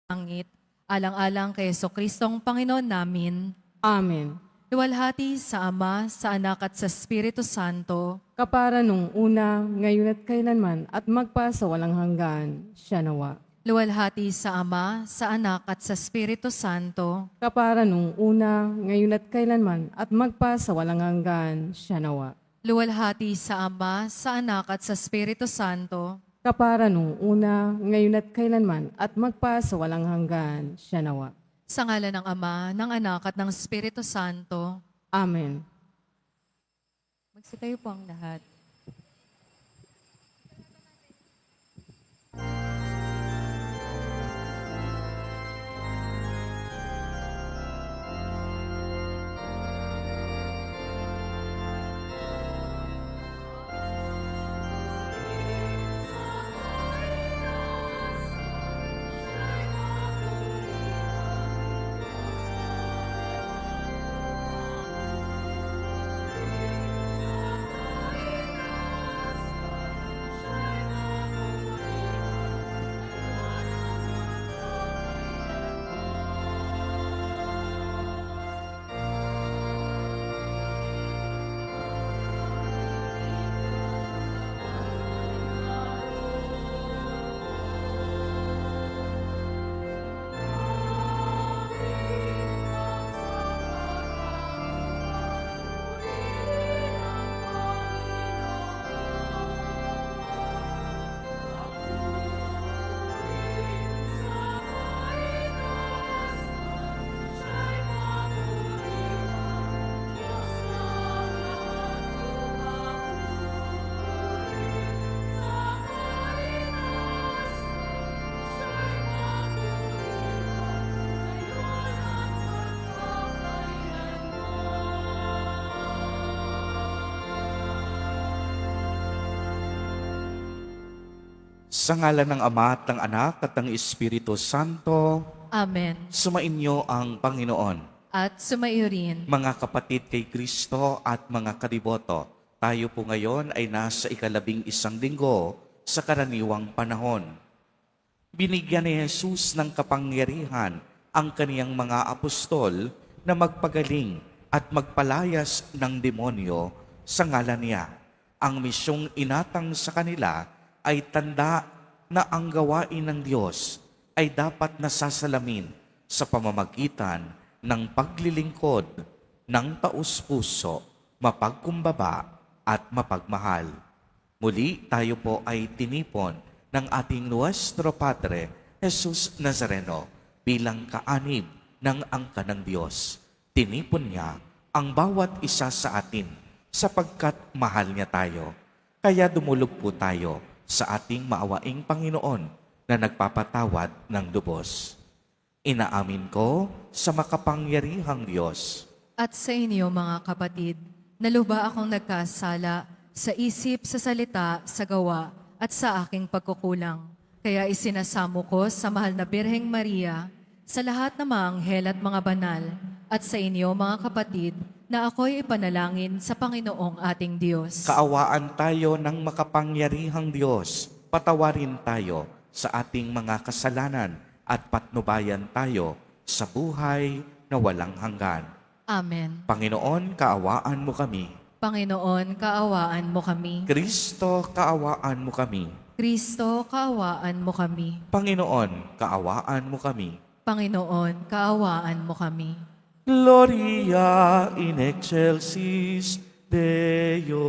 langit, alang-alang kay Jesucristong Panginoon namin, Amen. luwalhati sa Ama, sa Anak at sa Espiritu Santo, Kapara nung una, ngayon at kailanman, at magpa sa walang hanggan, siya nawa. luwalhati sa Ama, sa Anak at sa Espiritu Santo, Kapara nung una, ngayon at kailanman, at magpa sa walang hanggan, siya nawa. luwalhati sa Ama, sa Anak at sa Espiritu Santo, Kapara nung una, ngayon at kailanman, at magpa sa walang hanggan, siya nawa. sa ngalan ng Ama, ng Anak at ng Espiritu Santo. Amen. Magsitayo po ang lahat. Sa ngalan ng Ama at ng Anak at ng Espiritu Santo, Amen. sumainyo ang Panginoon. At sumaiyo rin. Mga kapatid kay Kristo at mga kadiboto, tayo po ngayon ay nasa ika-11 linggo sa karaniwang panahon. Binigyan ni Jesus ng kapangyarihan ang kaniyang mga apostol na magpagaling at magpalayas ng demonyo sa ngalan niya. Ang misyong inatang sa kanila ay tanda na ang gawain ng Diyos ay dapat nasasalamin sa pamamagitan ng paglilingkod ng taus-puso, mapagkumbaba at mapagmahal. Muli tayo po ay tinipon ng ating Nuestro Padre, Jesus Nazareno, bilang kaanib ng angka ng Diyos. Tinipon niya ang bawat isa sa atin sapagkat mahal niya tayo. Kaya dumulog po tayo sa ating maawaing Panginoon na nagpapatawad ng lubos. Inaamin ko sa makapangyarihang Diyos At sa inyo, mga kapatid, naluba akong nagkasala sa isip, sa salita, sa gawa, at sa aking pagkukulang. Kaya isinasamo ko sa mahal na Birheng Maria, sa lahat ng mga anghel at mga banal, at sa inyo, mga kapatid, na ako'y ipanalangin sa Panginoong ating Diyos. kaawaan tayo ng makapangyarihang Diyos. Patawarin tayo sa ating mga kasalanan at patnubayan tayo sa buhay na walang hanggan. Amen. Panginoon, kaawaan mo kami. Panginoon, kaawaan mo kami. Kristo, kaawaan mo kami. Kristo, kaawaan mo kami. Panginoon, kaawaan mo kami. Panginoon, kaawaan mo kami. Gloria in excelsis Deo.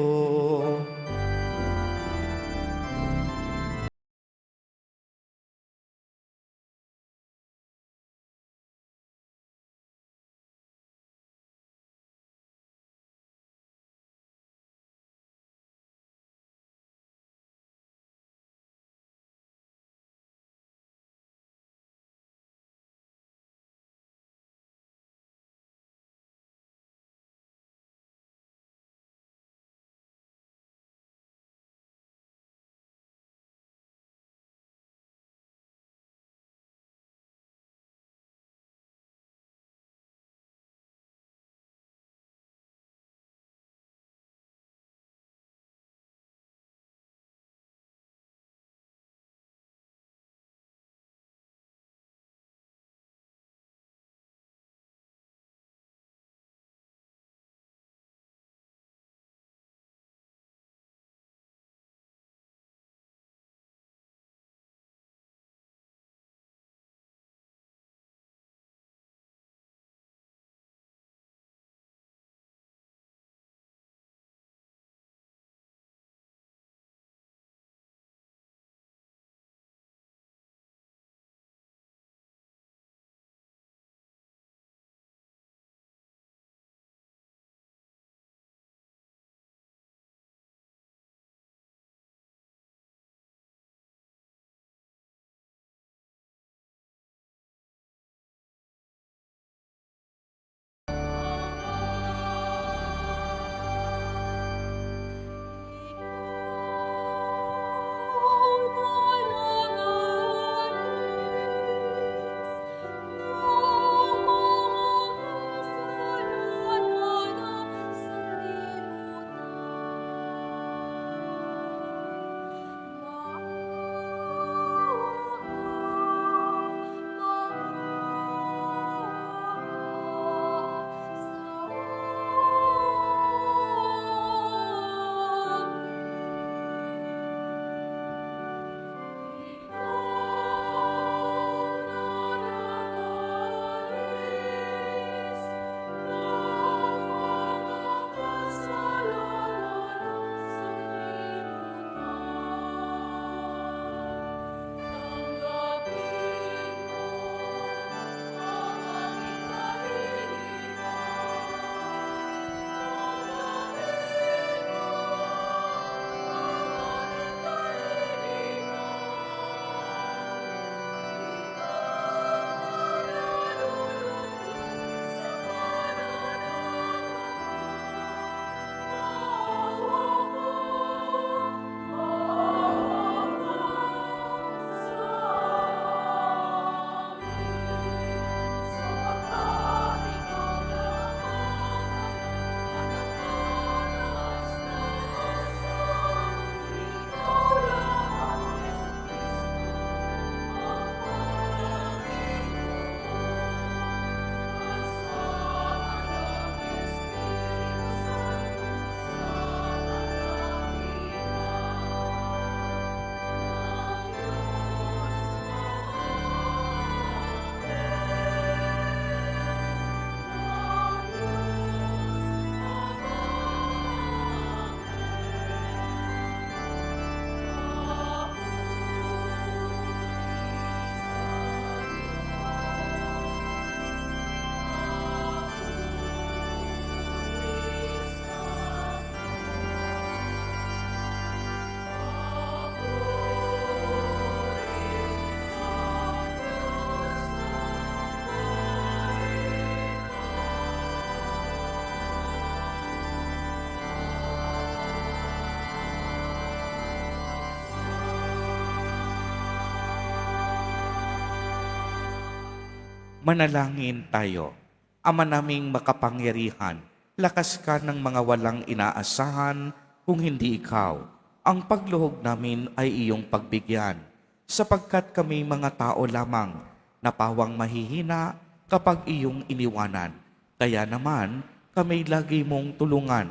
Manalangin tayo. Ama naming makapangyarihan, lakas ka ng mga walang inaasahan kung hindi ikaw. Ang pagluhog namin ay iyong pagbigyan, sapagkat kami mga tao lamang, napawang mahihina kapag iyong iniwanan. Kaya naman, kami lagi mong tulungan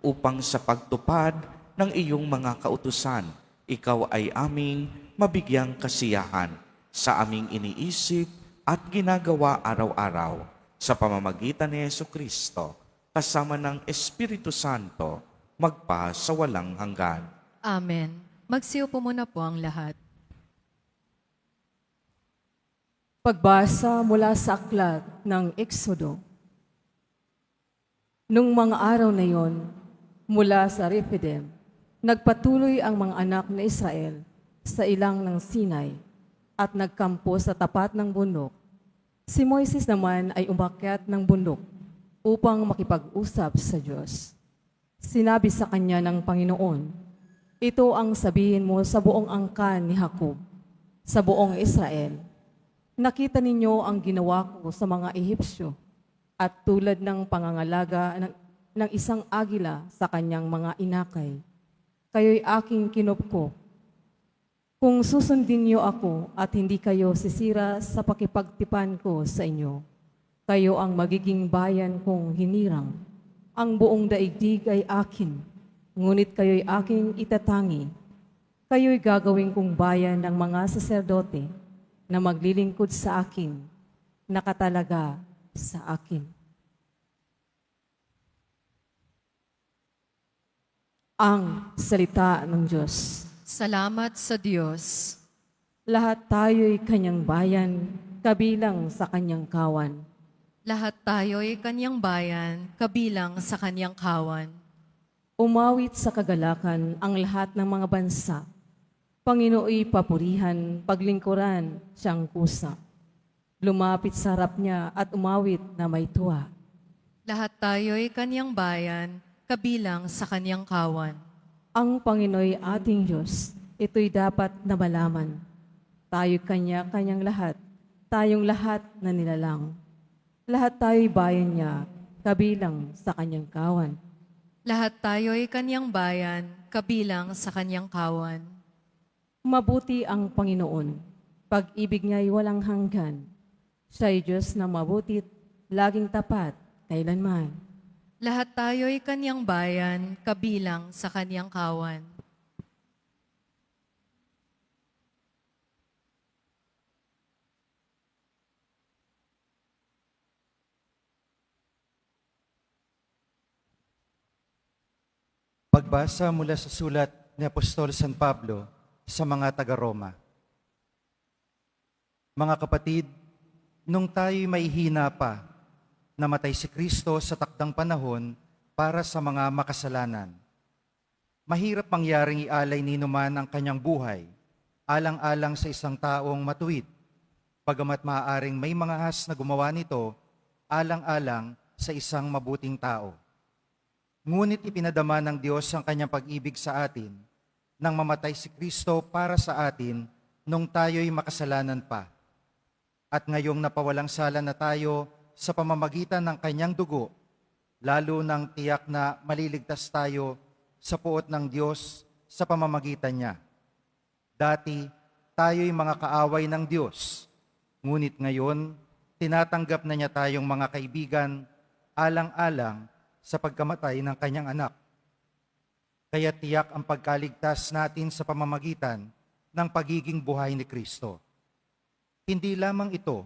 upang sa pagtupad ng iyong mga kautusan, ikaw ay aming mabigyang kasiyahan sa aming iniisip at ginagawa araw-araw sa pamamagitan ni Jesucristo, kasama ng Espiritu Santo, magpa sa walang hanggan. Amen. Magsiupo muna po ang lahat. Pagbasa mula sa aklat ng Exodo. Nung mga araw na yon, mula sa Rephidim, nagpatuloy ang mga anak na Israel sa ilang ng Sinai at nagkampo sa tapat ng bundok. Si Moises naman ay umakyat ng bundok upang makipag-usap sa Diyos. Sinabi sa kanya ng Panginoon, "Ito ang sabihin mo sa buong angkan ni Jacob, sa buong Israel. Nakita ninyo ang ginawa ko sa mga Ehipsyo at tulad ng pangangalaga ng isang agila sa kanyang mga inakay. Kayo'y aking kinupkop. Kung susundin niyo ako at hindi kayo sisira sa pakipagtipan ko sa inyo, kayo ang magiging bayan kong hinirang. Ang buong daigdig ay akin, ngunit kayo'y aking itatangi. Kayo'y gagawin kong bayan ng mga saserdote na maglilingkod sa akin, nakatalaga sa akin." Ang salita ng Diyos. Salamat sa Diyos. Lahat tayo'y kanyang bayan, kabilang sa kanyang kawan. Lahat tayo'y kanyang bayan, kabilang sa kanyang kawan. Umawit sa kagalakan ang lahat ng mga bansa. Panginooy papurihan, paglingkuran, siyang kusa. Lumapit sa harap niya at umawit na may tuwa. Lahat tayo'y kanyang bayan, kabilang sa kanyang kawan. Ang Panginooy ating Diyos, ito'y dapat na malaman. Tayo kanya-kanyang lahat, tayong lahat na nilalang. Lahat tayo'y bayan niya, kabilang sa kanyang kawan. Lahat tayo'y kanyang bayan, kabilang sa kanyang kawan. Mabuti ang Panginoon, pag-ibig niya'y walang hanggan. Siya'y Diyos na mabutit, laging tapat, kailanman. Lahat tayo'y kanyang bayan, kabilang sa kanyang kawan. Pagbasa mula sa sulat ni Apostol San Pablo sa mga taga-Roma. Mga kapatid, nung tayo'y may hina pa, namatay si Kristo sa takdang panahon para sa mga makasalanan. Mahirap mangyaring ialay ni numan ang kanyang buhay, alang-alang sa isang taong matuwid, bagamat maaaring may mga has na gumawa nito, alang-alang sa isang mabuting tao. Ngunit ipinadama ng Diyos ang kanyang pag-ibig sa atin nang mamatay si Kristo para sa atin nung tayo'y makasalanan pa. At ngayong napawalang sala na tayo sa pamamagitan ng kanyang dugo, lalo nang tiyak na maliligtas tayo sa puot ng Diyos sa pamamagitan niya. Dati, tayo'y mga kaaway ng Diyos, ngunit ngayon, tinatanggap na niya tayong mga kaibigan alang-alang sa pagkamatay ng kanyang anak. Kaya tiyak ang pagkaligtas natin sa pamamagitan ng pagiging buhay ni Kristo. Hindi lamang ito,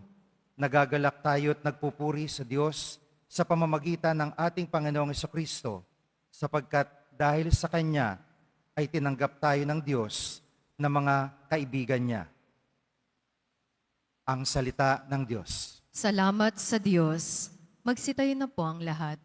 nagagalak tayo at nagpupuri sa Diyos sa pamamagitan ng ating Panginoong Jesucristo, sapagkat dahil sa Kanya ay tinanggap tayo ng Diyos na mga kaibigan niya. Ang salita ng Diyos. Salamat sa Diyos. Magsitayo na po ang lahat.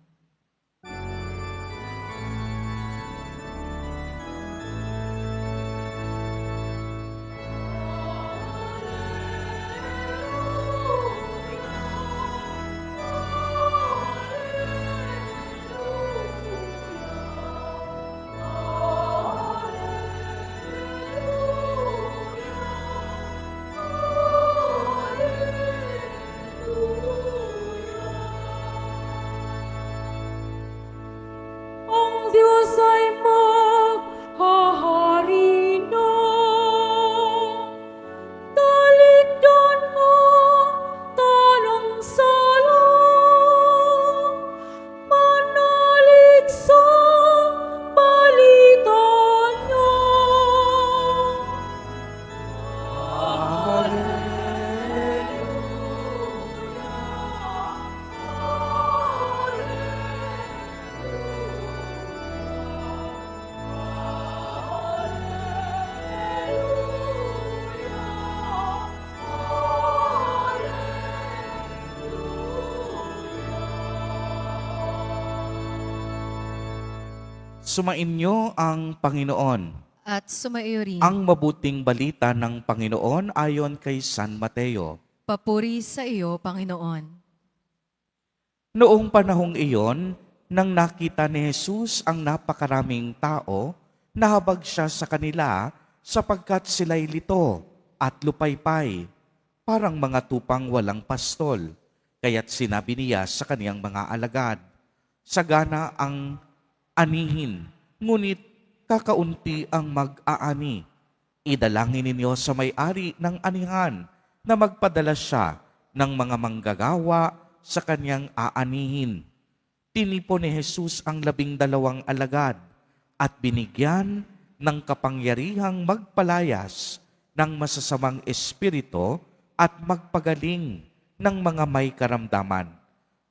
ay maghahari na. Talikdan mo, tanang salang, manalig sa balita niya. Sumainyo ang Panginoon. At sumaiyo rin. Ang mabuting balita ng Panginoon ayon kay San Mateo. Papuri sa iyo, Panginoon. Noong panahong iyon, nang nakita ni Jesus ang napakaraming tao, nahabag siya sa kanila sapagkat sila'y lito at lupaypay, parang mga tupang walang pastol. Kaya't sinabi niya sa kaniyang mga alagad, sagana ang anihin, ngunit kakaunti ang mag-aani. Idalangin ninyo sa may-ari ng anihan na magpadala siya ng mga manggagawa sa kanyang aanihin. Tinipon ni Jesus ang 12 alagad at binigyan ng kapangyarihang magpalayas ng masasamang espiritu at magpagaling ng mga may karamdaman.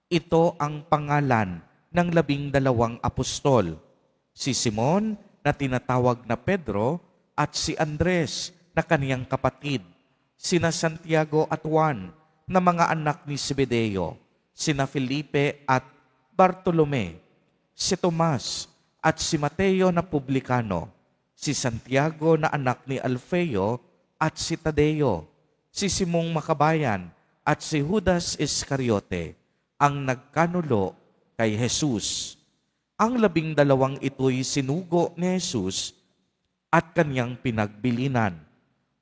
Ito ang pangalan ng 12 apostol, si Simon na tinatawag na Pedro at si Andres na kaniyang kapatid, sina Santiago at Juan na mga anak ni Zebedeo, sina Felipe at Bartolome, si Tomas at si Mateo na publikano, si Santiago na anak ni Alfeo at si Tadeo, si Simong Makabayan at si Judas Iscariote, ang nagkanulo kay Jesus. Ang 12 ito'y sinugo ni Jesus at kanyang pinagbilinan.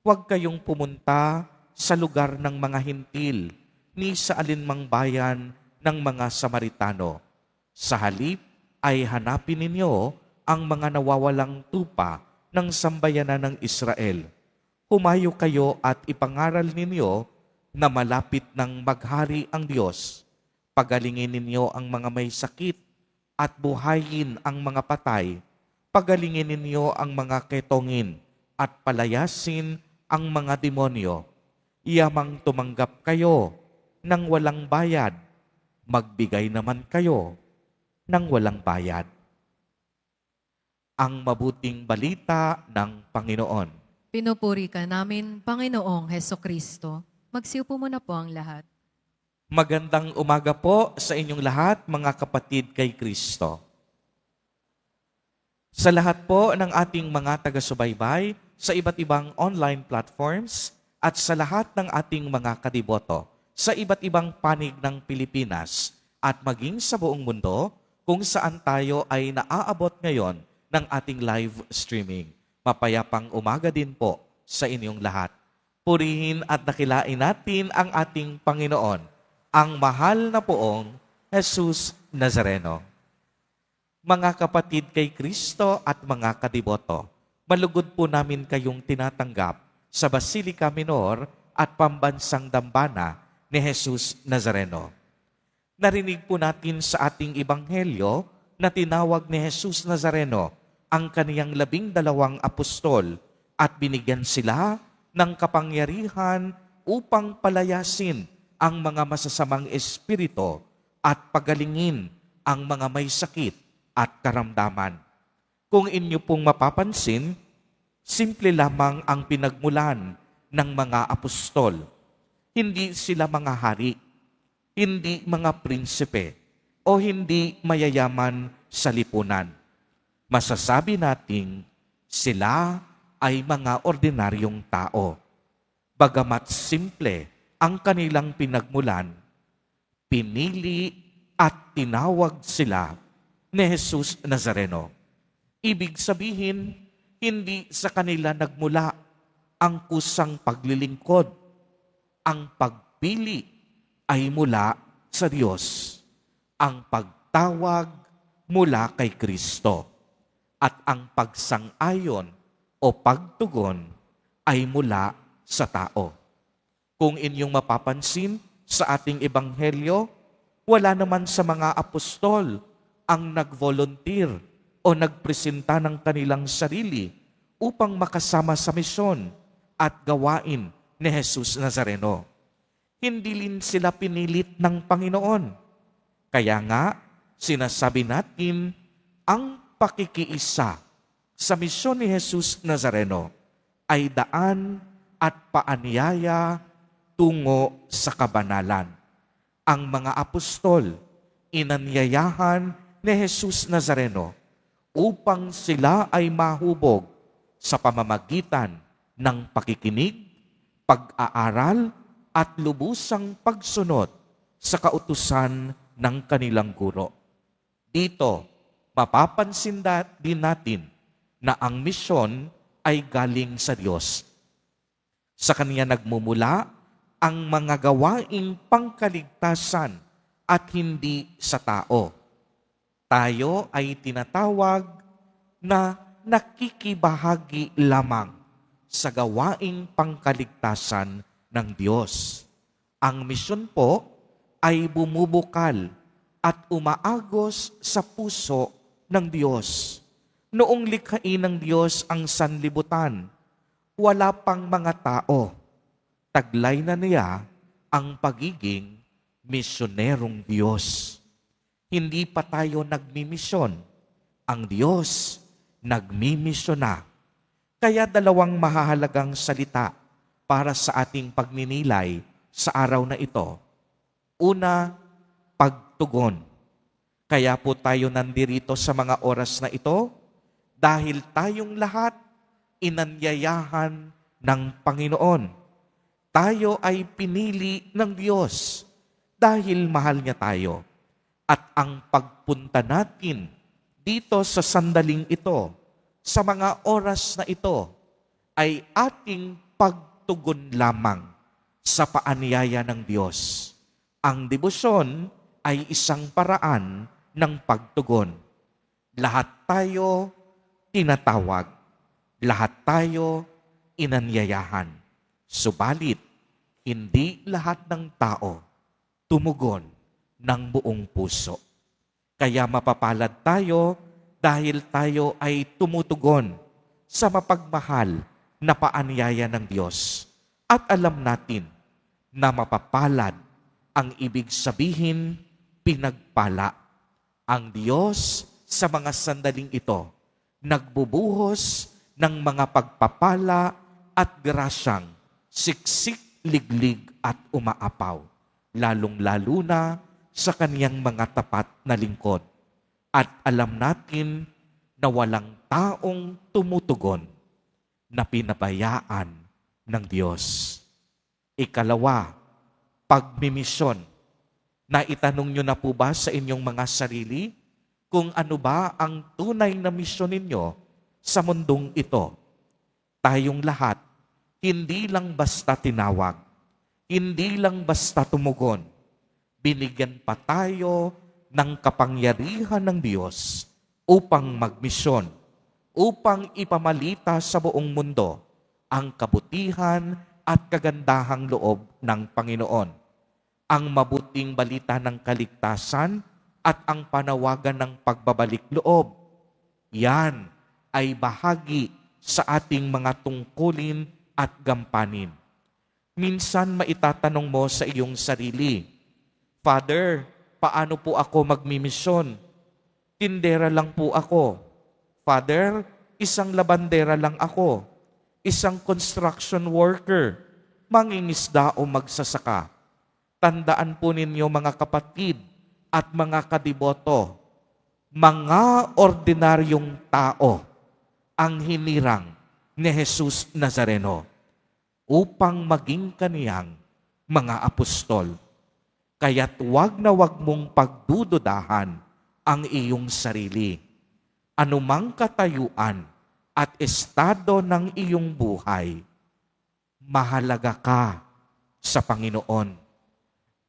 Huwag kayong pumunta sa lugar ng mga hintil, ni sa alinmang bayan ng mga Samaritano. Sa halip ay hanapin ninyo ang mga nawawalang tupa ng sambayanan ng Israel. Humayo kayo at ipangaral ninyo na malapit ng maghari ang Diyos. Pagalingin ninyo ang mga may sakit at buhayin ang mga patay. Pagalingin ninyo ang mga ketongin at palayasin ang mga demonyo. Iyamang tumanggap kayo ng walang bayad, magbigay naman kayo ng walang bayad. Ang mabuting balita ng Panginoon. Pinupuri ka namin, Panginoong Heso Kristo. Magsiupo muna po ang lahat. Magandang umaga po sa inyong lahat, mga kapatid kay Kristo. Sa lahat po ng ating mga taga-subaybay sa iba't ibang online platforms at sa lahat ng ating mga kadiboto sa iba't ibang panig ng Pilipinas at maging sa buong mundo kung saan tayo ay naaabot ngayon ng ating live streaming. Mapayapang umaga din po sa inyong lahat. Purihin at dakilain natin ang ating Panginoon, ang mahal na poong Jesus Nazareno. Mga kapatid kay Kristo at mga kadiboto, malugod po namin kayong tinatanggap sa Basilica Minor at Pambansang Dambana ni Jesus Nazareno. Narinig po natin sa ating ebanghelyo na tinawag ni Jesus Nazareno ang kaniyang 12 apostol at binigyan sila ng kapangyarihan upang palayasin ang mga masasamang espiritu at pagalingin ang mga may sakit at karamdaman. Kung inyo pong mapapansin, simple lamang ang pinagmulan ng mga apostol. Hindi sila mga hari, hindi mga prinsipe, o hindi mayayaman sa lipunan. Masasabi nating sila ay mga ordinaryong tao. Bagamat simple ang kanilang pinagmulan, pinili at tinawag sila ni Jesus Nazareno. Ibig sabihin, hindi sa kanila nagmula ang kusang paglilingkod. Ang pagpili ay mula sa Diyos. Ang pagtawag mula kay Kristo. at ang pagsang-ayon o pagtugon ay mula sa tao. Kung inyong mapapansin sa ating ebanghelyo, wala naman sa mga apostol ang nag-volunteer o nagpresenta ng kanilang sarili upang makasama sa misyon at gawain ni Jesus Nazareno. Hindi rin sila pinilit ng Panginoon. Kaya nga, sinasabi natin, ang pakikiisa sa misyon ni Jesus Nazareno ay daan at paanyaya tungo sa kabanalan. Ang mga apostol, inanyayahan ni Jesus Nazareno upang sila ay mahubog sa pamamagitan ng pakikinig, pag-aaral at lubusang pagsunod sa kautusan ng kanilang guro. Dito, mapapansin din natin na ang misyon ay galing sa Diyos. Sa Kanya nagmumula ang mga gawaing pangkaligtasan at hindi sa tao. Tayo ay tinatawag na nakikibahagi lamang sa gawaing pangkaligtasan ng Diyos. Ang misyon po ay bumubukal at umaagos sa puso ng Diyos. Noong likhain ng Diyos ang sanlibutan, wala pang mga tao. Taglay na niya ang pagiging misyonerong Diyos. Hindi pa tayo nagmimisyon. Ang Diyos nagmimisyon na. Kaya dalawang mahahalagang salita para sa ating pagninilay sa araw na ito. Una, pagtugon. Kaya po tayo nandirito sa mga oras na ito dahil tayong lahat inanyayahan ng Panginoon. Tayo ay pinili ng Diyos dahil mahal niya tayo. At ang pagpunta natin dito sa sandaling ito, sa mga oras na ito, ay ating pagtugon lamang sa paanyaya ng Diyos. Ang debosyon ay isang paraan ng pagtugon. Lahat tayo tinatawag. Lahat tayo inanyayahan. Subalit, hindi lahat ng tao tumugon ng buong puso. Kaya mapapalad tayo dahil tayo ay tumutugon sa mapagmahal na paanyaya ng Diyos. At alam natin na mapapalad ang ibig sabihin pinagpala. Ang Diyos sa mga sandaling ito nagbubuhos ng mga pagpapala at grasyang siksik, liglig at umaapaw, lalong-lalo na sa kaniyang mga tapat na lingkod. At alam natin na walang taong tumutugon na pinabayaan ng Diyos. Ikalawa, pagmimisyon. Naitanong nyo na po ba sa inyong mga sarili kung ano ba ang tunay na misyon ninyo sa mundong ito? Tayong lahat, hindi lang basta tinawag, hindi lang basta tumugon, binigyan pa tayo ng kapangyarihan ng Diyos upang magmisyon, upang ipamalita sa buong mundo ang kabutihan at kagandahang loob ng Panginoon, ang mabuting balita ng kaligtasan at ang panawagan ng pagbabalik loob. Yan ay bahagi sa ating mga tungkulin at gampanin. Minsan maitatanong mo sa iyong sarili, Father, paano po ako magmimisyon? Tindera lang po ako. Father, isang labandera lang ako. Isang construction worker. Mangingisda o magsasaka. Tandaan po ninyo mga kapatid at mga kadiboto, mga ordinaryong tao ang hinirang ni Jesus Nazareno upang maging kaniyang mga apostol. Kaya't wag na wag mong pagdududahan ang iyong sarili. Anumang katayuan at estado ng iyong buhay, mahalaga ka sa Panginoon.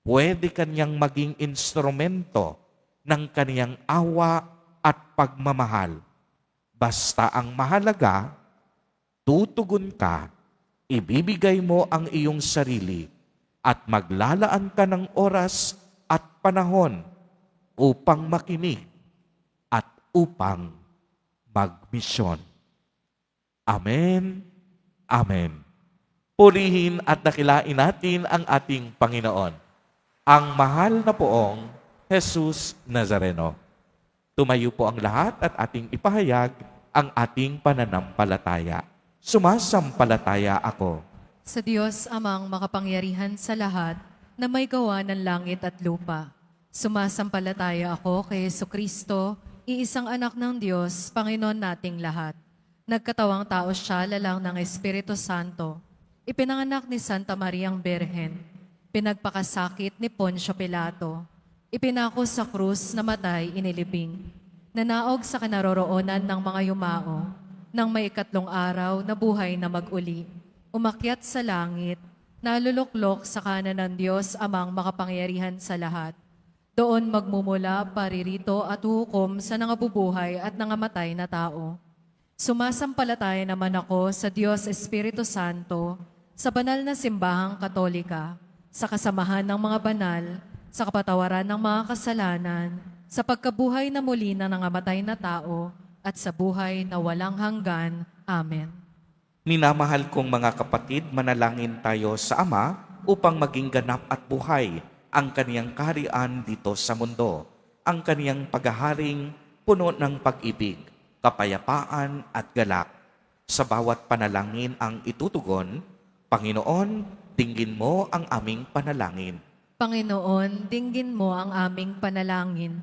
Pwede kanyang maging instrumento ng kaniyang awa at pagmamahal. Basta ang mahalaga, tutugon ka, ibibigay mo ang iyong sarili, at maglalaan ka ng oras at panahon upang makinig at upang magmisyon. Amen. Amen. Purihin at dakilain natin ang ating Panginoon, ang mahal na poong Jesus Nazareno. Tumayo po ang lahat at ating ipahayag ang ating pananampalataya. Sumasampalataya ako Sa Diyos amang makapangyarihan sa lahat na may gawa ng langit at lupa. Sumasampalataya ako kay Jesucristo, iisang anak ng Diyos, Panginoon nating lahat. Nagkatawang tao siya lalang ng Espiritu Santo. Ipinanganak ni Santa Mariang Birhen. Pinagpakasakit ni Poncio Pilato. Ipinako sa krus, namatay, inilibing. Nanaog sa kinaroroonan ng mga yumao. Nang may ikatlong araw, nabuhay na mag-uli. Umakyat sa langit, naluluklok sa kanan ng Diyos amang makapangyarihan sa lahat. Doon magmumula, paririto at hukom sa nangabubuhay at nangamatay na tao. Sumasampalataya naman ako sa Diyos Espiritu Santo, sa banal na simbahang katolika, sa kasamahan ng mga banal, sa kapatawaran ng mga kasalanan, sa pagkabuhay na muli na nangamatay na tao, at sa buhay na walang hanggan. Amen. Minamahal kong mga kapatid, manalangin tayo sa Ama upang maging ganap at buhay ang kaniyang kaharian dito sa mundo, ang kaniyang paghaharing puno ng pag-ibig, kapayapaan at galak. Sa bawat panalangin ang itutugon, Panginoon, dinggin mo ang aming panalangin. Panginoon, dinggin mo ang aming panalangin.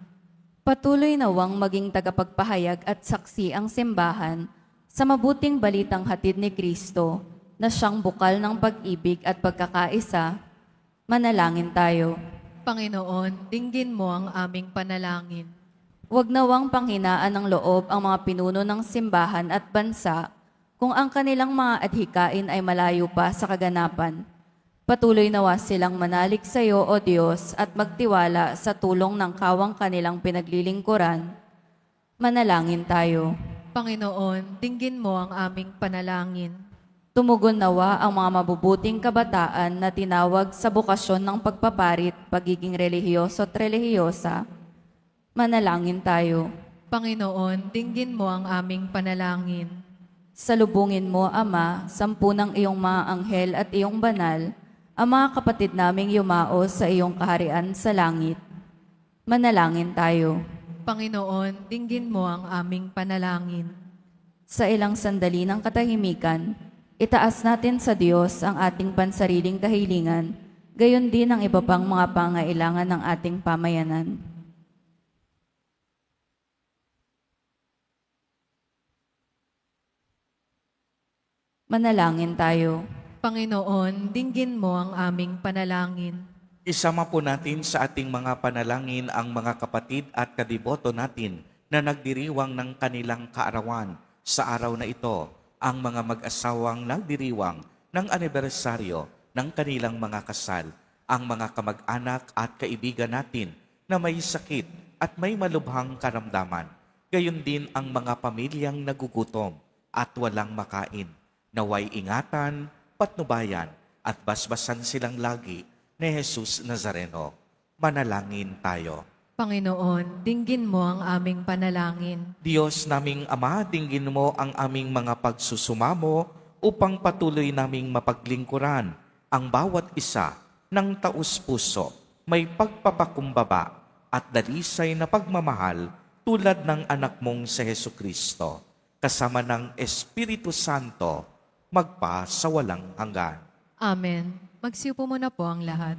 Patuloy nawang maging tagapagpahayag at saksi ang simbahan sa mabuting balitang hatid ni Kristo na siyang bukal ng pag-ibig at pagkakaisa. Manalangin tayo. Panginoon, dinggin mo ang aming panalangin. Huwag nawang panghinaan ng loob ang mga pinuno ng simbahan at bansa kung ang kanilang mga adhikain ay malayo pa sa kaganapan. Patuloy nawa silang manalig sa iyo, O Diyos, at magtiwala sa tulong ng kawang kanilang pinaglilingkuran. Manalangin tayo. Panginoon, dinggin mo ang aming panalangin. Tumugon nawa ang mga mabubuting kabataan na tinawag sa bukasyon ng pagpaparit, pagiging relihiyoso at relihiyosa. Manalangin tayo. Panginoon, dinggin mo ang aming panalangin. Salubungin mo, Ama, 10 ng iyong mga anghel at iyong banal, ang mga kapatid naming yumao sa iyong kaharian sa langit. Manalangin tayo. Panginoon, dinggin mo ang aming panalangin. Sa ilang sandali ng katahimikan, itaas natin sa Diyos ang ating pansariling kahilingan, gayon din ang iba pang mga pangailangan ng ating pamayanan. Manalangin tayo. Panginoon, dinggin mo ang aming panalangin. Isama po natin sa ating mga panalangin ang mga kapatid at kadiboto natin na nagdiriwang ng kanilang kaarawan sa araw na ito, ang mga mag-asawang nagdiriwang ng anibersaryo ng kanilang mga kasal, ang mga kamag-anak at kaibigan natin na may sakit at may malubhang karamdaman, gayon din ang mga pamilyang nagugutom at walang makain, naway ingatan, patnubayan at basbasan silang lagi ni Jesus Nazareno. Manalangin tayo. Panginoon, dinggin mo ang aming panalangin. Diyos naming Ama, dinggin mo ang aming mga pagsusumamo upang patuloy naming mapaglingkuran ang bawat isa ng taus-puso, may pagpapakumbaba at dalisay na pagmamahal tulad ng anak mong si Jesucristo, kasama ng Espiritu Santo, magpa sa walang hanggan. Amen. Magsiupo muna po ang lahat.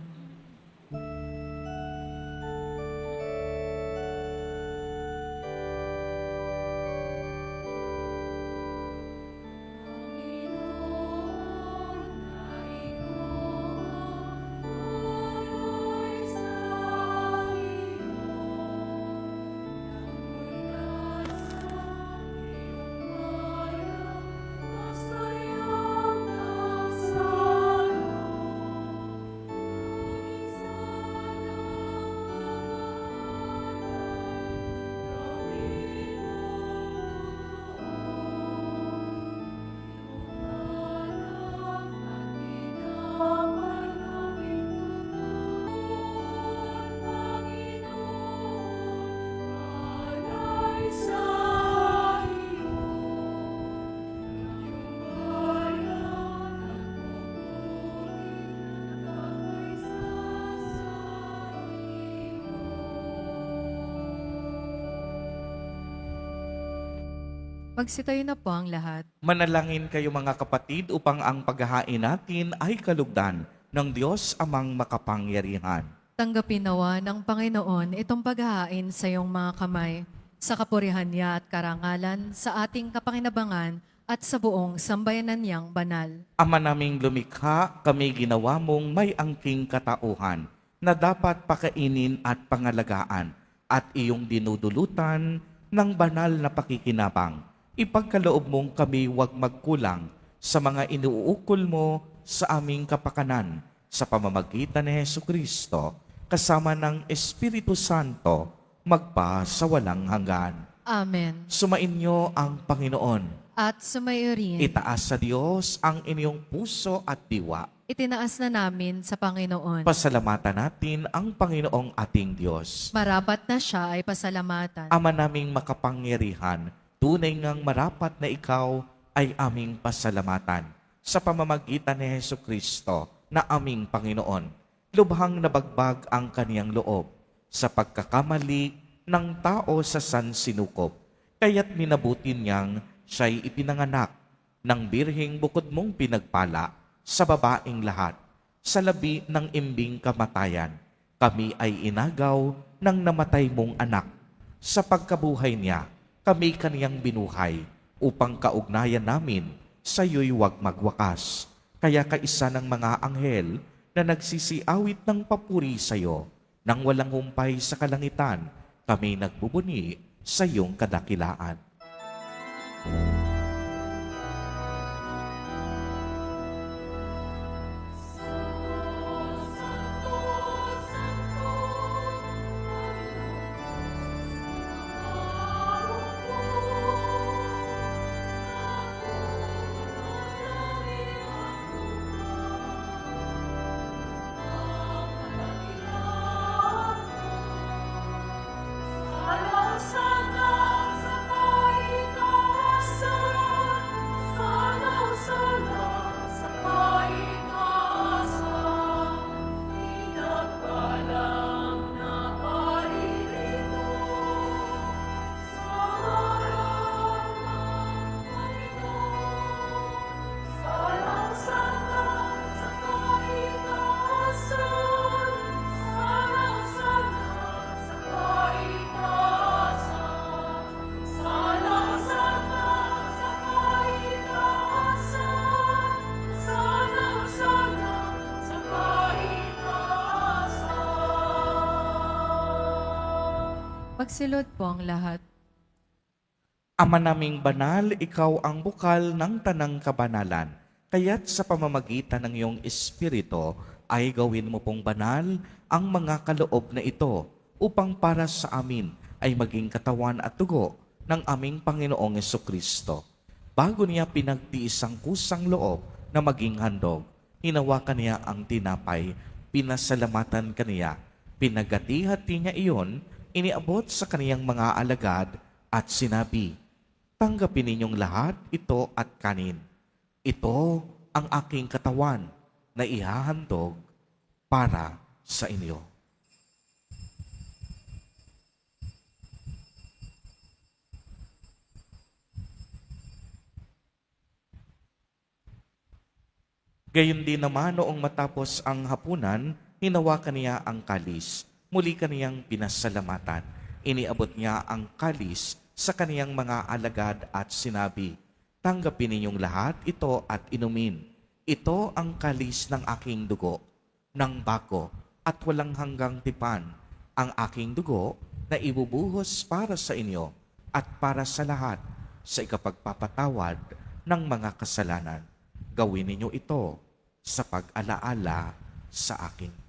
Magsitayo na po ang lahat. Manalangin kayo mga kapatid upang ang paghahain natin ay kalugdan ng Diyos amang makapangyarihan. Tanggapin nawa ng Panginoon itong paghahain sa iyong mga kamay, sa kapurihan niya at karangalan, sa ating kapakinabangan at sa buong sambayanan niyang banal. Ama naming lumikha, kami ginawa mong may angking katauhan na dapat pakainin at pangalagaan at iyong dinudulutan ng banal na pakikinabang. Ipagkaloob mong kami huwag magkulang sa mga inuukol mo sa aming kapakanan sa pamamagitan ni Jesucristo kasama ng Espiritu Santo magpa sa walang hanggan. Amen. Sumainyo ang Panginoon. At sumayo rin, Itaas sa Diyos ang inyong puso at diwa. itinaas na namin sa Panginoon. Pasalamatan natin ang Panginoong ating Diyos. Marapat na siya ay pasalamatan. Ama naming makapangyarihan, tunay ngang marapat na ikaw ay aming pasalamatan sa pamamagitan ni Jesucristo na aming Panginoon. Lubhang nabagbag ang kaniyang loob sa pagkakamali ng tao sa sansinukob. Kaya't minabuti niyang siya'y ipinanganak ng birheng bukod mong pinagpala sa babaeng lahat. Sa labi ng imbing kamatayan, kami ay inagaw ng namatay mong anak. Sa pagkabuhay niya, kami kaniyang binuhay upang kaugnayan namin sa iyo'y huwag magwakas. Kaya kaisa ng mga anghel na nagsisiawit ng papuri sa iyo, nang walang humpay sa kalangitan, kami nagbubuni sa iyong kadakilaan. Magsilod po ang lahat. Ama naming banal, ikaw ang bukal ng tanang kabanalan. Kaya't sa pamamagitan ng iyong Espiritu ay gawin mo pong banal ang mga kaloob na ito upang para sa amin ay maging katawan at dugo ng aming Panginoong Jesucristo. Bago niya pinagtiis ang kusang loob na maging handog, hinawakan niya ang tinapay, pinasalamatan kaniya, pinagati-hati niya iyon, iniabot sa kaniyang mga alagad at sinabi, "Tanggapin ninyong lahat ito at kanin. Ito ang aking katawan na ihahandog para sa inyo." Gayon din naman noong matapos ang hapunan, hinawakan niya ang kalis. Muli kaniyang pinasalamatan. Iniabot niya ang kalis sa kaniyang mga alagad at sinabi, "Tanggapin ninyong lahat ito at inumin. Ito ang kalis ng aking dugo, ng bago at walang hanggang tipan, ang aking dugo na ibubuhos para sa inyo at para sa lahat sa ikapagpapatawad ng mga kasalanan. Gawin ninyo ito sa pag-alaala sa akin."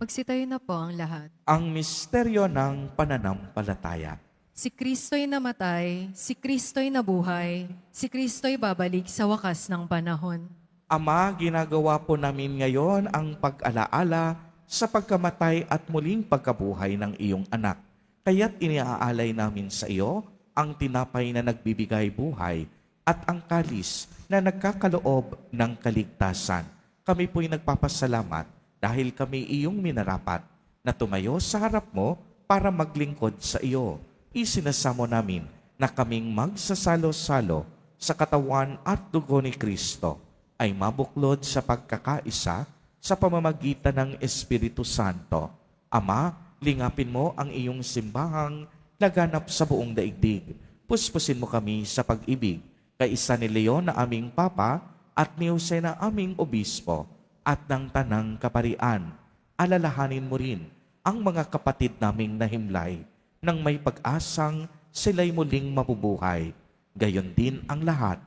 Magsitayo na po ang lahat. Ang misteryo ng pananampalataya. Si Kristo'y namatay, si Kristo'y nabuhay, si Kristo'y babalik sa wakas ng panahon. Ama, ginagawa po namin ngayon ang pag-alaala sa pagkamatay at muling pagkabuhay ng iyong anak. Kaya't iniaalay namin sa iyo ang tinapay na nagbibigay buhay at ang kalis na nagkakaloob ng kaligtasan. kami po'y nagpapasalamat dahil kami iyong minarapat na tumayo sa harap mo para maglingkod sa iyo. Isinasamo namin na kaming magsasalo-salo sa katawan at dugo ni Kristo ay mabuklod sa pagkakaisa sa pamamagitan ng Espiritu Santo. Ama, lingapin mo ang iyong simbahang laganap sa buong daigdig. Puspusin mo kami sa pag-ibig kay isa ni Leon na aming Papa at ni Jose na aming Obispo at ng Tanang Kaparian. Alalahanin mo rin ang mga kapatid naming nahimlay nang may pag-asang sila'y muling mabubuhay. Gayon din ang lahat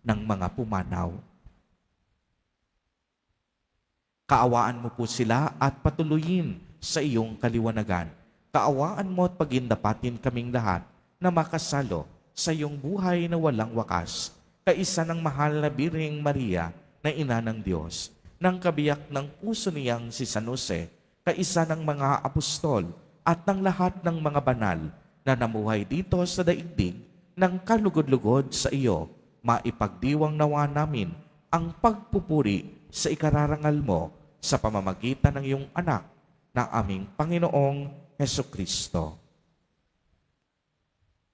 ng mga pumanaw. Kaawaan mo po sila at patuloyin sa iyong kaliwanagan. Kaawaan mo at pagindapatin kaming lahat na makasalo sa iyong buhay na walang wakas. Kaisa ng mahal na Birheng Maria na ina ng Diyos, ng kabiyak ng puso niyang si San Jose, kaisa ng mga apostol at ng lahat ng mga banal na namuhay dito sa daigdig ng kalugod-lugod sa iyo, maipagdiwang nawa namin ang pagpupuri sa ikararangal mo sa pamamagitan ng iyong anak na aming Panginoong Hesukristo.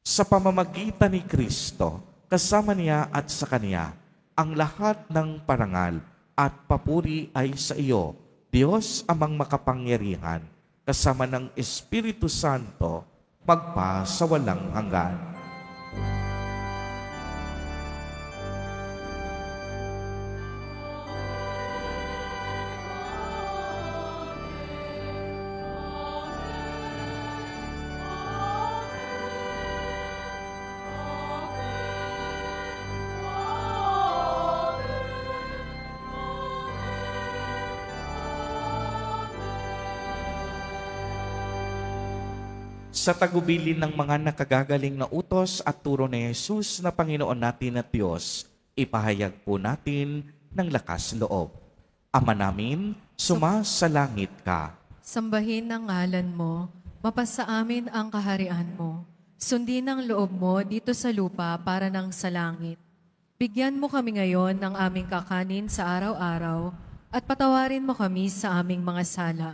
Sa pamamagitan ni Kristo, kasama niya at sa Kanya, ang lahat ng parangal at papuri ay sa iyo, Diyos amang makapangyarihan, kasama ng Espiritu Santo, magpa sa walang hanggan. Sa tagubilin ng mga nakagagaling na utos at turo ni Jesus na Panginoon natin at Diyos, ipahayag po natin ng lakas loob. Ama namin, sumasalangit ka. Sambahin ang ngalan mo, mapasa amin ang kaharian mo. Sundin ang loob mo dito sa lupa para nang sa langit. Bigyan mo kami ngayon ng aming kakanin sa araw-araw at patawarin mo kami sa aming mga sala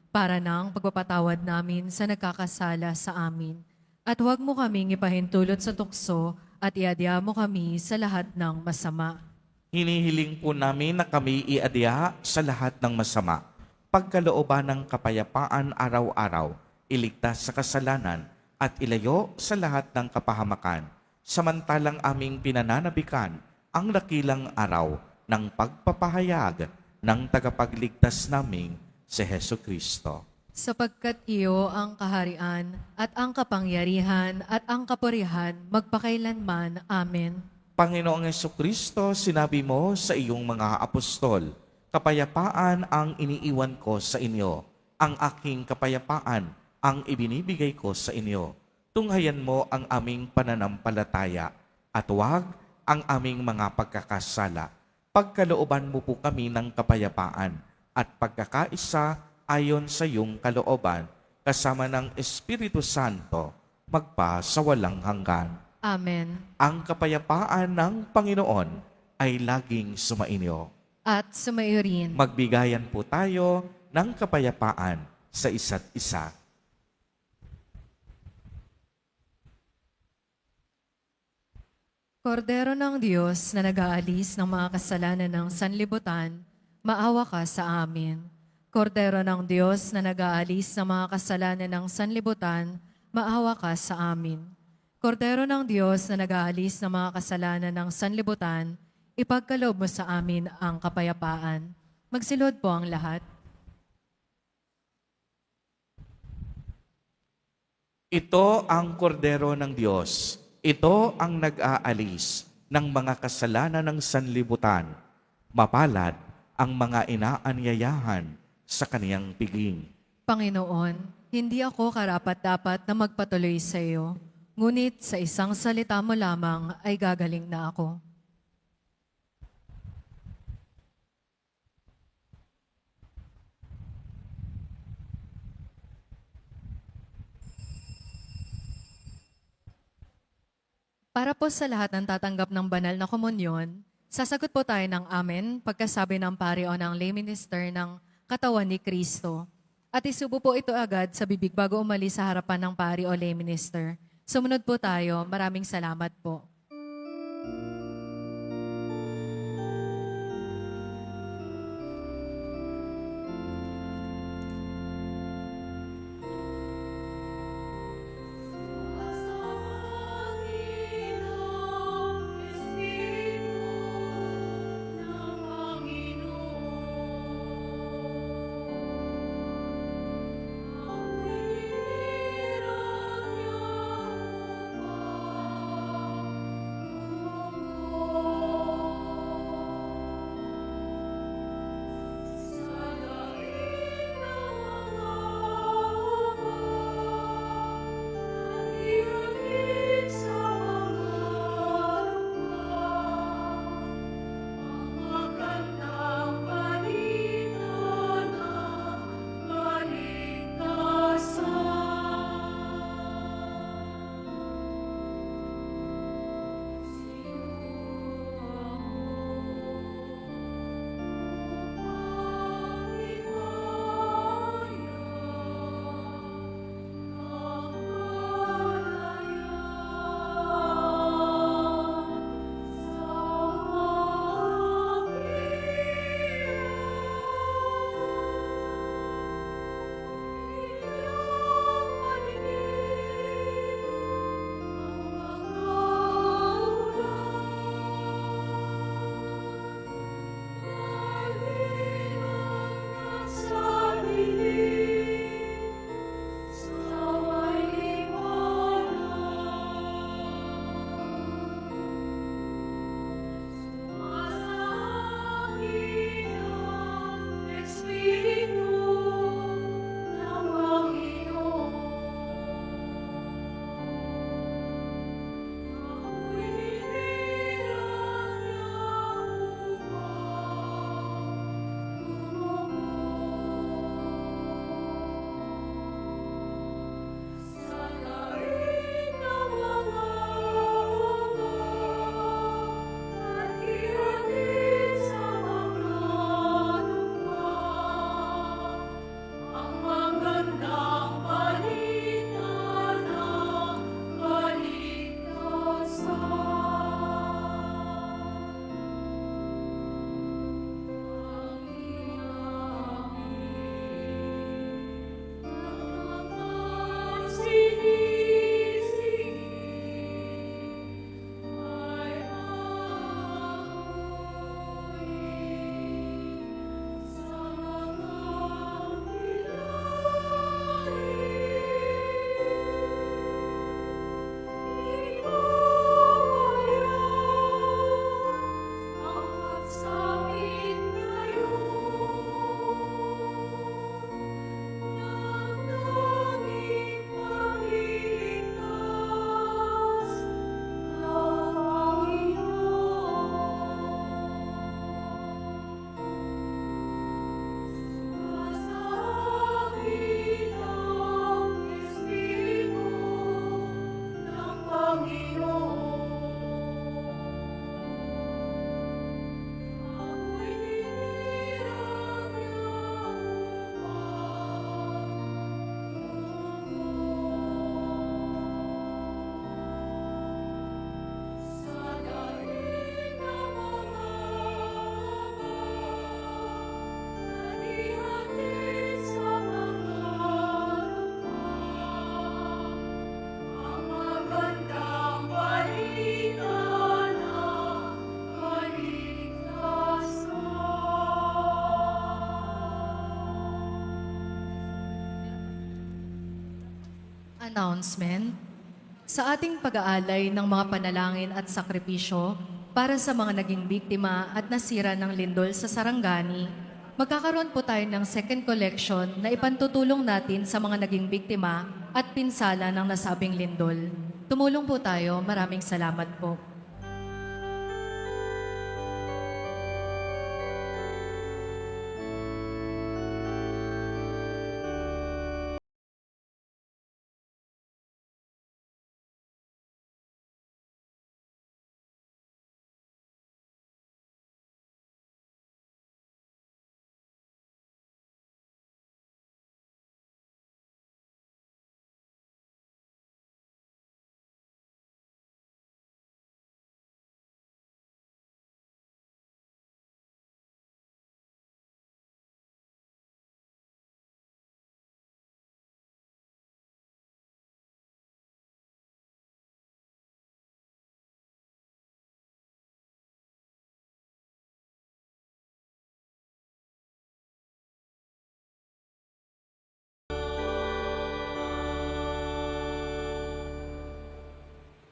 para nang pagpapatawad namin sa nagkakasala sa amin. At huwag mo kaming ipahintulot sa tukso at iadya mo kami sa lahat ng masama. Hinihiling po namin na kami iadya sa lahat ng masama. Pagkalooban ng kapayapaan araw-araw, iligtas sa kasalanan at ilayo sa lahat ng kapahamakan. Samantalang aming pinananabikan ang dakilang araw ng pagpapahayag ng tagapagligtas naming si Hesukristo. Sapagkat iyo ang kaharian at ang kapangyarihan at ang kapurihan magpakailanman. Amen. Panginoong Hesukristo, sinabi mo sa iyong mga apostol, kapayapaan ang iniiwan ko sa inyo, ang aking kapayapaan ang ibinibigay ko sa inyo. Tunghayan mo ang aming pananampalataya at huwag ang aming mga pagkakasala. Pagkalooban mo po kami ng kapayapaan at pagkakaisa ayon sa iyong kalooban, kasama ng Espiritu Santo, magpa sa walang hanggan. Amen. Ang kapayapaan ng Panginoon ay laging sumainyo. At sumayo rin. Magbigayan po tayo ng kapayapaan sa isa't isa. Kordero ng Diyos na nag-aalis ng mga kasalanan ng sanlibutan, maawa ka sa amin. Kordero ng Diyos na nag-aalis ng mga kasalanan ng sanlibutan, maawa ka sa amin. Kordero ng Diyos na nag-aalis ng mga kasalanan ng sanlibutan, ipagkaloob mo sa amin ang kapayapaan. Magsilod po ang lahat. Ito ang kordero ng Diyos. Ito ang nag-aalis ng mga kasalanan ng sanlibutan. Mapalad ang mga inaanyayahan sa kaniyang piging. Panginoon, hindi ako karapat-dapat na magpatuloy sa iyo, ngunit sa isang salita mo lamang ay gagaling na ako. Para po sa lahat ng tatanggap ng banal na komunyon, Sasagot po tayo ng amen pagkasabi ng pari o ng lay minister ng katawan ni Kristo. At isubo po ito agad sa bibig bago umalis sa harapan ng pari o lay minister. Sumunod po tayo. Maraming salamat po. Announcement. Sa ating pag-aalay ng mga panalangin at sakripisyo para sa mga naging biktima at nasira ng lindol sa Sarangani, magkakaroon po tayo ng second collection na ipantutulong natin sa mga naging biktima at pinsala ng nasabing lindol. Tumulong po tayo. Maraming salamat po.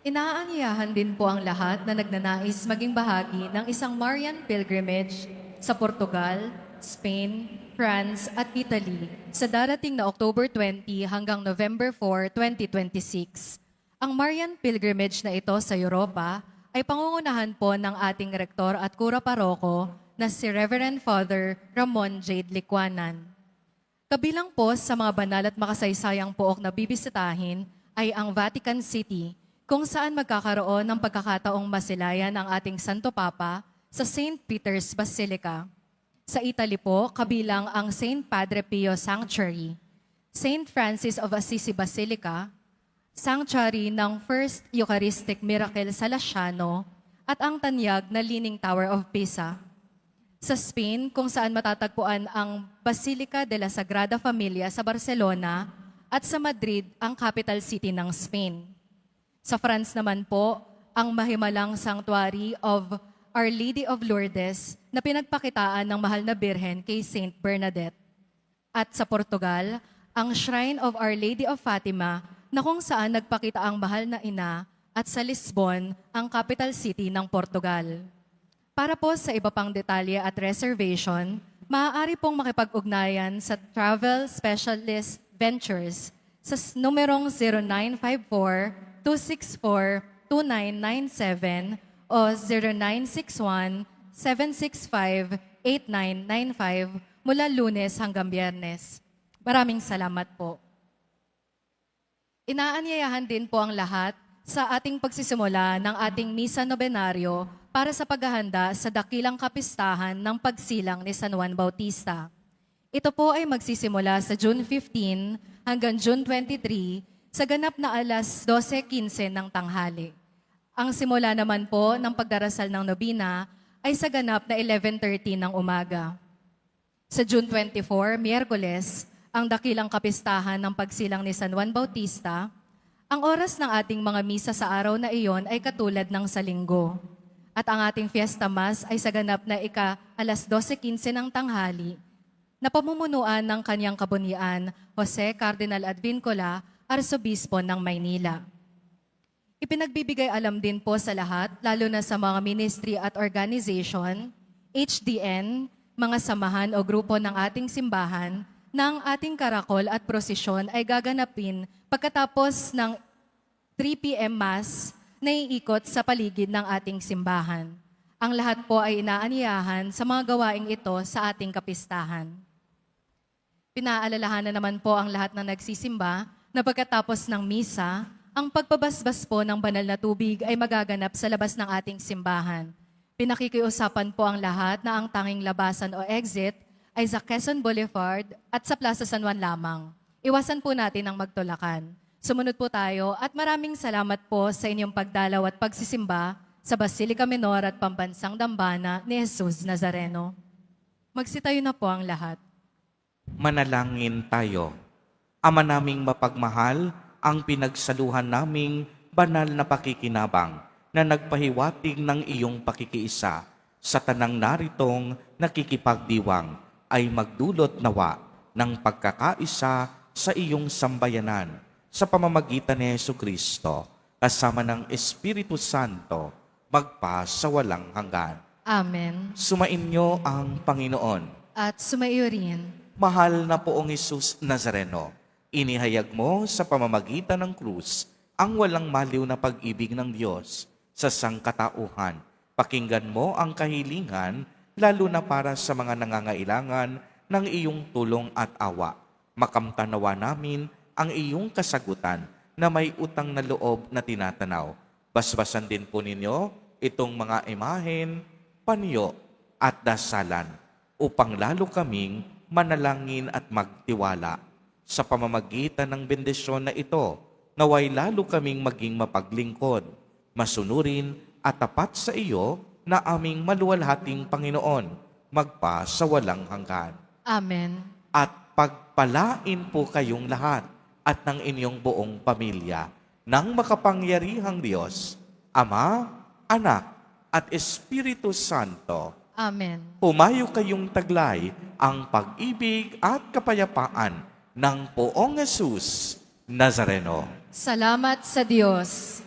Inaanyayahan din po ang lahat na nagnanais maging bahagi ng isang Marian pilgrimage sa Portugal, Spain, France at Italy sa darating na October 20 hanggang November 4, 2026. Ang Marian pilgrimage na ito sa Europa ay pangungunahan po ng ating rektor at kura paroko na si Reverend Father Ramon Jade Licuanan. Kabilang po sa mga banal at makasaysayang pook na bibisitahin ay ang Vatican City, kung saan magkakaroon ng pagkakataong masilayan ang ating Santo Papa sa St. Peter's Basilica. Sa Italy po, kabilang ang St. Padre Pio Sanctuary, St. Francis of Assisi Basilica, Sanctuary ng First Eucharistic Miracle Salesiano, at ang tanyag na Leaning Tower of Pisa. Sa Spain, kung saan matatagpuan ang Basilica de la Sagrada Familia sa Barcelona, at sa Madrid, ang capital city ng Spain. Sa France naman po, ang mahimalang Sanctuary of Our Lady of Lourdes na pinagpakitaan ng mahal na Birhen kay Saint Bernadette. At sa Portugal, ang Shrine of Our Lady of Fatima na kung saan nagpakita ang mahal na ina, at sa Lisbon, ang capital city ng Portugal. Para po sa iba pang detalye at reservation, maaari pong makipag-ugnayan sa Travel Specialist Ventures sa numerong 0954-264-2997 o 0961-765-8995 mula Lunes hanggang Biyernes. Maraming salamat po. Inaanyayahan din po ang lahat sa ating pagsisimula ng ating Misa Nobenaryo para sa paghahanda sa dakilang kapistahan ng pagsilang ni San Juan Bautista. Ito po ay magsisimula sa June 15 hanggang June 23 sa ganap na alas 12:15 ng tanghali. Ang simula naman po ng pagdarasal ng nobina ay sa ganap na 11:30 ng umaga. Sa June 24, Miyerkules, ang dakilang kapistahan ng pagsilang ni San Juan Bautista, ang oras ng ating mga misa sa araw na iyon ay katulad ng sa linggo. At ang ating Fiesta Mass ay sa ganap na alas 12:15 ng tanghali, na pamumunuan ng kanyang kabunian, Jose Cardinal Advincula, Arsobispo ng Maynila. Ipinagbibigay alam din po sa lahat, lalo na sa mga ministry at organization, HDN, mga samahan o grupo ng ating simbahan, na ang ating karakol at prosesyon ay gaganapin pagkatapos ng 3 p.m. Mass na iikot sa paligid ng ating simbahan. Ang lahat po ay inaanyayahan sa mga gawaing ito sa ating kapistahan. Pinaalalahanan naman po ang lahat na nagsisimba na pagkatapos ng misa, ang pagpabasbas po ng banal na tubig ay magaganap sa labas ng ating simbahan. Pinakikiusapan po ang lahat na ang tanging labasan o exit ay sa Quezon Boulevard at sa Plaza San Juan lamang. Iwasan po natin ang magtulakan. Sumunod po tayo at maraming salamat po sa inyong pagdalaw at pagsisimba sa Basilica Minor at Pambansang Dambana ni Jesus Nazareno. Magsitayo na po ang lahat. Manalangin tayo. Ama naming mapagmahal, ang pinagsaluhan naming banal na pakikinabang na nagpahiwatig ng iyong pakikiisa sa tanang naritong nakikipagdiwang ay magdulot nawa ng pagkakaisa sa iyong sambayanan sa pamamagitan ni Jesucristo kasama ng Espiritu Santo magpa sa walang hanggan. Amen. Sumainyo ang Panginoon. At sumaiyo rin. Mahal na poong Jesus Nazareno, inihayag mo sa pamamagitan ng krus ang walang maliw na pag-ibig ng Diyos sa sangkatauhan. Pakinggan mo ang kahilingan, lalo na para sa mga nangangailangan ng iyong tulong at awa. Makamtanawa namin ang iyong kasagutan na may utang na loob na tinatanaw. Basbasan din po ninyo itong mga imahen, panyo at dasalan upang lalo kaming manalangin at magtiwala. Sa pamamagitan ng bendisyon na ito, naway lalo kaming maging mapaglingkod, masunurin at tapat sa iyo na aming maluwalhating Panginoon, magpa sa walang hanggan. Amen. At pagpalain po kayong lahat at ng inyong buong pamilya ng makapangyarihang Diyos, Ama, Anak, at Espiritu Santo. Amen. Humayo kayong taglay ang pag-ibig at kapayapaan ng poong Jesus Nazareno. Salamat sa Diyos.